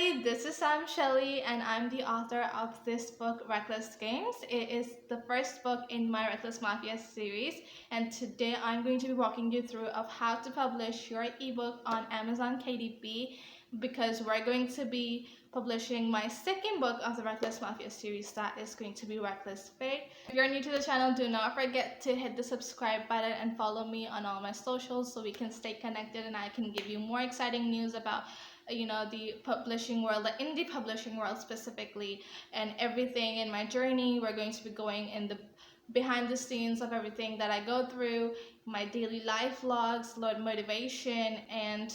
everybody, this is Sam Shelly, and I'm the author of this book, Reckless Games. It is the first book in my Reckless Mafia series, and today I'm going to be walking you through of how to publish your ebook on Amazon KDP, because we're going to be publishing my second book of the Reckless Mafia series, that is going to be Reckless Fate. If you're new to the channel, do not forget to hit the subscribe button and follow me on all my socials so we can stay connected and I can give you more exciting news about the publishing world, the indie publishing world specifically, and everything in my journey. We're going to be going in the behind the scenes of everything that I go through, my daily life logs, Lord motivation, and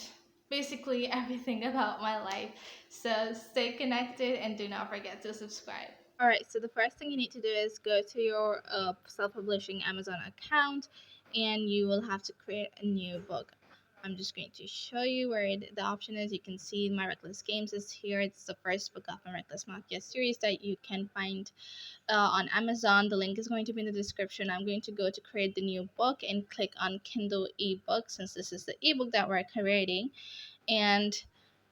basically everything about my life. So stay connected and do not forget to subscribe. Alright, so the first thing you need to do is go to your self-publishing Amazon account, and you will have to create a new book. I'm just going to show you where the option is. You can see my Reckless Games is here. It's the first book of my Reckless Mafia series that you can find on Amazon. The link is going to be in the description. I'm going to go to create the new book and click on Kindle ebook, since this is the ebook that we're creating. And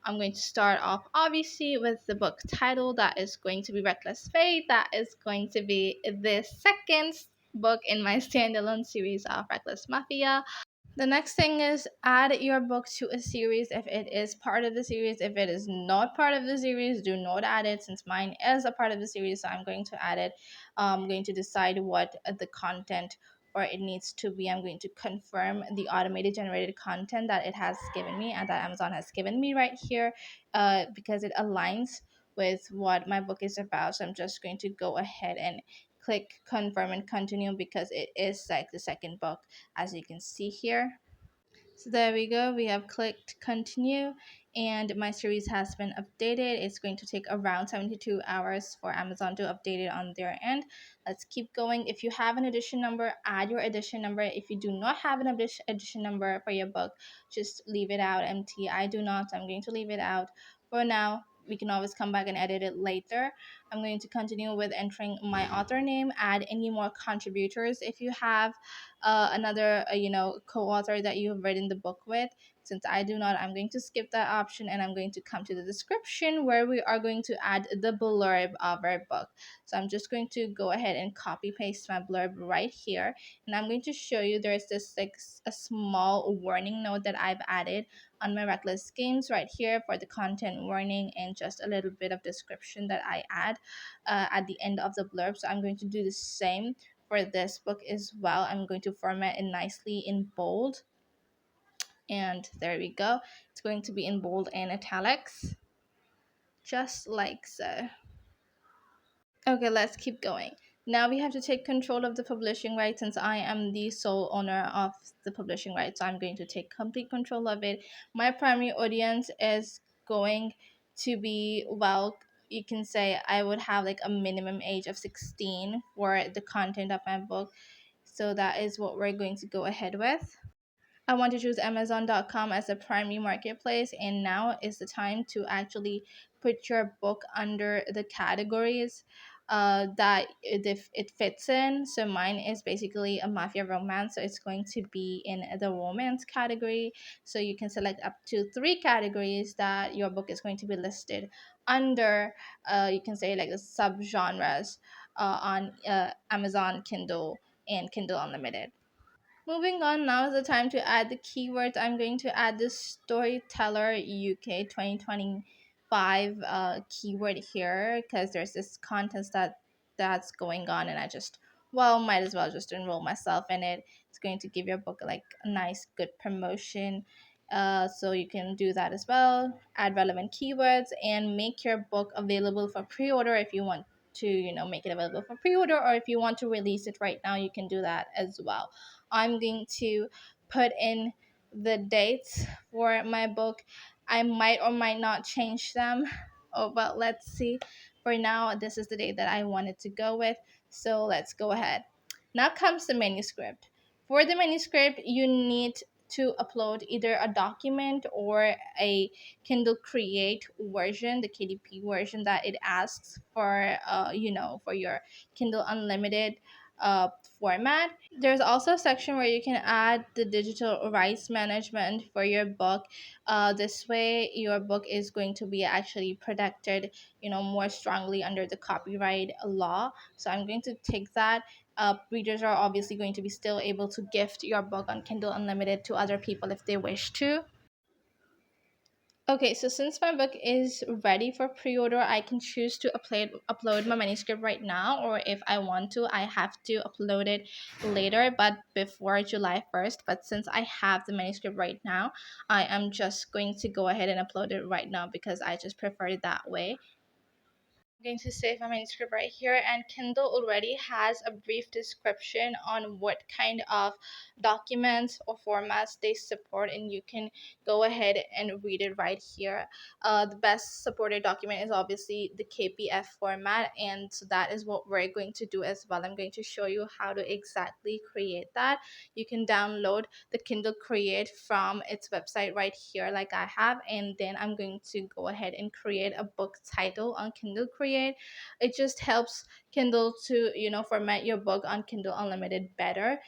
I'm going to start off obviously with the book title, that is going to be Reckless Fate. That is going to be the second book in my standalone series of Reckless Mafia. The next thing is add your book to a series if it is part of the series. If it is not part of the series, do not add it, since mine is a part of the series, so I'm going to add it. I'm going to decide what the content or it needs to be. I'm going to confirm the automated generated content that it has given me and that Amazon has given me right here, because it aligns with what my book is about. So I'm just going to go ahead and click confirm and continue, because it is like the second book, as you can see here. So there we go, we have clicked continue and my series has been updated. It's going to take around 72 hours for Amazon to update it on their end. Let's keep going. If you have an edition number, add your edition number. If you do not have an edition number for your book, just leave it out empty. I do not, so I'm going to leave it out for now. We can always come back and edit it later. I'm going to continue with entering my author name. Add any more contributors if you have another co-author that you have written the book with. Since I do not, I'm going to skip that option and I'm going to come to the description where we are going to add the blurb of our book. So I'm just going to go ahead and copy paste my blurb right here, and I'm going to show you there's this like a small warning note that I've added on my Reckless Games right here for the content warning, and just a little bit of description that I add at the end of the blurb. So I'm going to do the same for this book as well. I'm going to format it nicely in bold, and there we go. It's going to be in bold and italics, just like so. Okay, let's keep going. Now we have to take control of the publishing rights. Since I am the sole owner of the publishing rights, so I'm going to take complete control of it. My primary audience is going to be, well, you can say I would have like a minimum age of 16 for the content of my book. So that is what we're going to go ahead with. I want to choose Amazon.com as a primary marketplace, and now is the time to actually put your book under the categories that it fits in. So mine is basically a mafia romance, so it's going to be in the romance category. So you can select up to 3 categories that your book is going to be listed under. You can say like the subgenres on Amazon Kindle and Kindle Unlimited. Moving on, now is the time to add the keywords. I'm going to add the Storyteller UK 2025 keyword here, because there's this contest that's going on, and I just, well, might as well just enroll myself in it. It's going to give your book like a nice good promotion. So you can do that as well. Add relevant keywords and make your book available for pre-order if you want to make it available for pre-order, or if you want to release it right now, you can do that as well. I'm going to put in the dates for my book. I might or might not change them. Oh, but let's see. For now, this is the date that I wanted to go with. So let's go ahead. Now comes the manuscript. For the manuscript, you need to upload either a document or a Kindle Create version, the KDP version that it asks for, for your Kindle Unlimited uh, format. There's also a section where you can add the digital rights management for your book. This way your book is going to be actually protected, more strongly under the copyright law. So I'm going to take that. Readers are obviously going to be still able to gift your book on Kindle Unlimited to other people if they wish to. Okay, so since my book is ready for pre-order, I can choose to upload my manuscript right now, or if I want to, I have to upload it later, but before July 1st. But since I have the manuscript right now, I am just going to go ahead and upload it right now because I just prefer it that way. Going to save my manuscript right here, and Kindle already has a brief description on what kind of documents or formats they support, and you can go ahead and read it right here. The best supported document is obviously the KPF format, and so that is what we're going to do as well. I'm going to show you how to exactly create that. You can download the Kindle Create from its website right here like I have, and then I'm going to go ahead and create a book title on Kindle Create. It just helps Kindle to format your book on Kindle Unlimited better.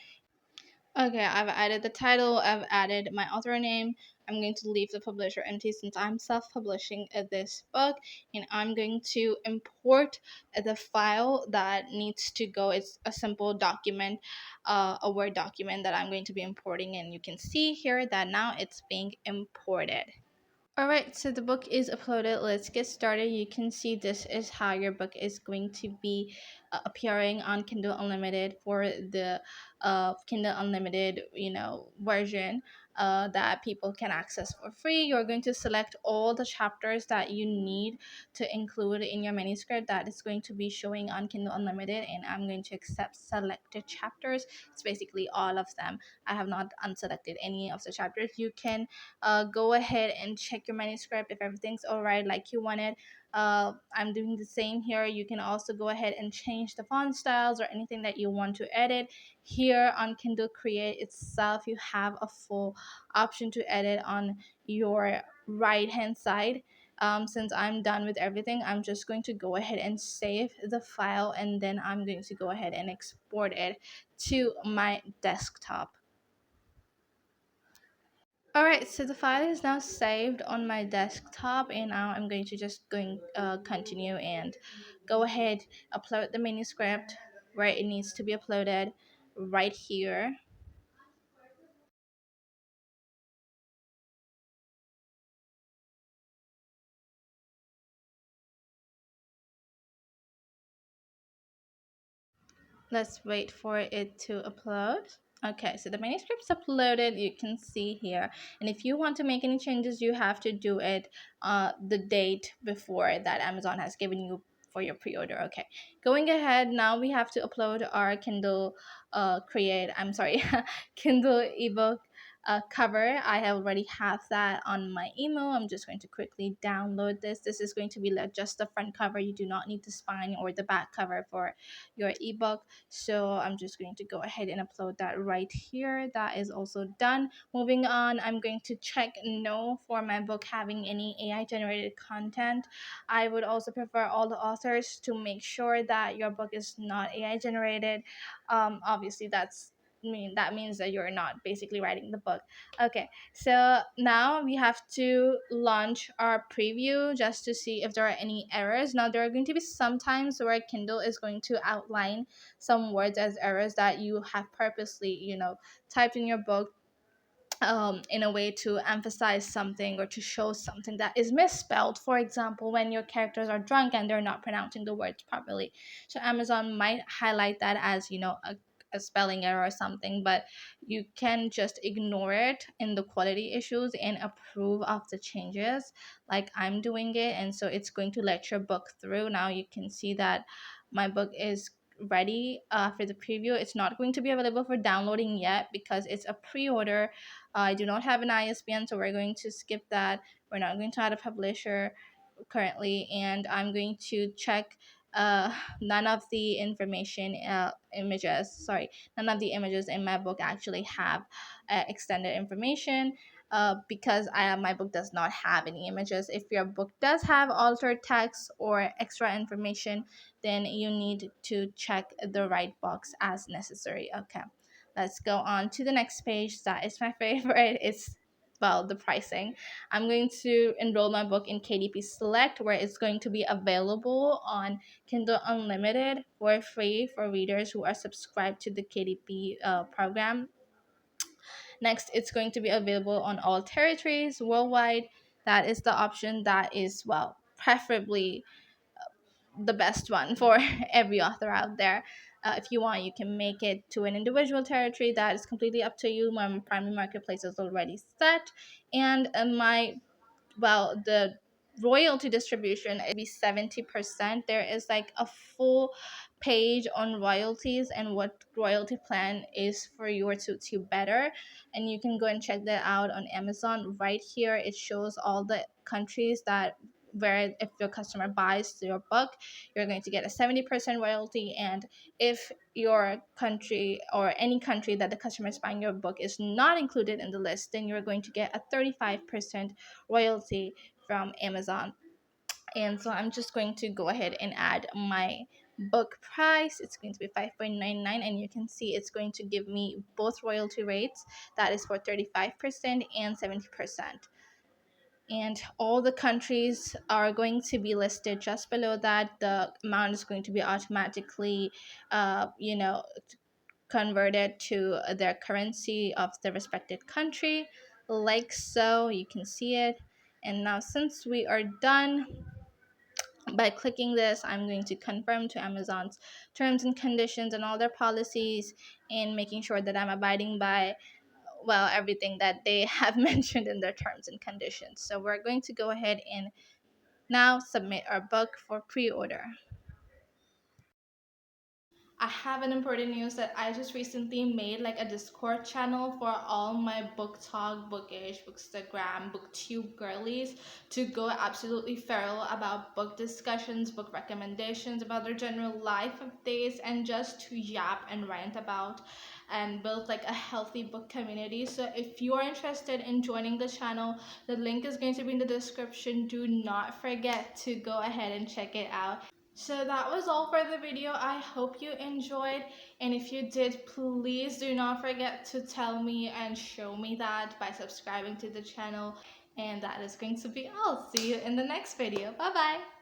Okay, I've added the title, I've added my author name. I'm going to leave the publisher empty since I'm self-publishing this book, and I'm going to import the file that needs to go. It's a simple document, a Word document that I'm going to be importing, and you can see here that now it's being imported. Alright, so the book is uploaded. Let's get started. You can see this is how your book is going to be appearing on Kindle Unlimited for the Kindle Unlimited, version that people can access for free. You're going to select all the chapters that you need to include in your manuscript that is going to be showing on Kindle Unlimited, and I'm going to accept selected chapters. It's basically all of them. I have not unselected any of the chapters. You can go ahead and check your manuscript if everything's all right like you wanted. I'm doing the same here. You can also go ahead and change the font styles or anything that you want to edit. Here on Kindle Create itself, you have a full option to edit on your right hand side. Since I'm done with everything, I'm just going to go ahead and save the file, and then I'm going to go ahead and export it to my desktop. Alright, so the file is now saved on my desktop, and now I'm going to just continue and go ahead, upload the manuscript where it needs to be uploaded right here. Let's wait for it to upload. Okay, so the manuscript's uploaded, you can see here. And if you want to make any changes, you have to do it the date before that Amazon has given you for your pre-order. Okay, going ahead, now we have to upload our Kindle Kindle ebook cover. I already have that on my email. I'm just going to quickly download this. This is going to be like just the front cover. You do not need the spine or the back cover for your ebook. So I'm just going to go ahead and upload that right here. That is also done. Moving on, I'm going to check no for my book having any AI generated content. I would also prefer all the authors to make sure that your book is not AI generated. Obviously that means that you're not basically writing the book. Okay, so now we have to launch our preview just to see if there are any errors. Now there are going to be some times where Kindle is going to outline some words as errors that you have purposely typed in your book in a way to emphasize something or to show something that is misspelled. For example, when your characters are drunk and they're not pronouncing the words properly. So Amazon might highlight that as, a spelling error or something, but you can just ignore it in the quality issues and approve of the changes like I'm doing it. And so it's going to let your book through. Now you can see that my book is ready for the preview. It's not going to be available for downloading yet because it's a pre-order. I do not have an ISBN, so we're going to skip that. We're not going to add a publisher currently, and I'm going to check none of the images in my book actually have extended information. because my book does not have any images. If your book does have altered text or extra information, then you need to check the right box as necessary. Okay, let's go on to the next page. That is my favorite. It's, well, the pricing. I'm going to enroll my book in KDP Select, where it's going to be available on Kindle Unlimited for free for readers who are subscribed to the KDP program. Next, it's going to be available on all territories worldwide. That is the option that is, well, preferably the best one for every author out there. If you want, you can make it to an individual territory. That is completely up to you. My primary marketplace is already set, and the royalty distribution is be 70%. There is like a full page on royalties and what royalty plan is for you or suits you better, and you can go and check that out on Amazon. Right here it shows all the countries that where if your customer buys your book, you're going to get a 70% royalty, and if your country or any country that the customer is buying your book is not included in the list, then you're going to get a 35% royalty from Amazon. And so I'm just going to go ahead and add my book price. It's going to be $5.99, and you can see it's going to give me both royalty rates. That is for 35% and 70%. And all the countries are going to be listed just below that. The amount is going to be automatically converted to their currency of the respected country, like so. You can see it. And now, since we are done, by clicking this, I'm going to confirm to Amazon's terms and conditions and all their policies, and making sure that I'm abiding by, well, everything that they have mentioned in their terms and conditions. So we're going to go ahead and now submit our book for pre-order. I have an important news that I just recently made like a Discord channel for all my book talk, bookish, bookstagram, booktube girlies to go absolutely feral about book discussions, book recommendations, about their general life updates, and just to yap and rant about and build like a healthy book community. So if you are interested in joining the channel, the link is going to be in the description. Do not forget to go ahead and check it out. So that was all for the video. I hope you enjoyed, and if you did, please do not forget to tell me and show me that by subscribing to the channel. And that is going to be all. See you in the next video. Bye bye.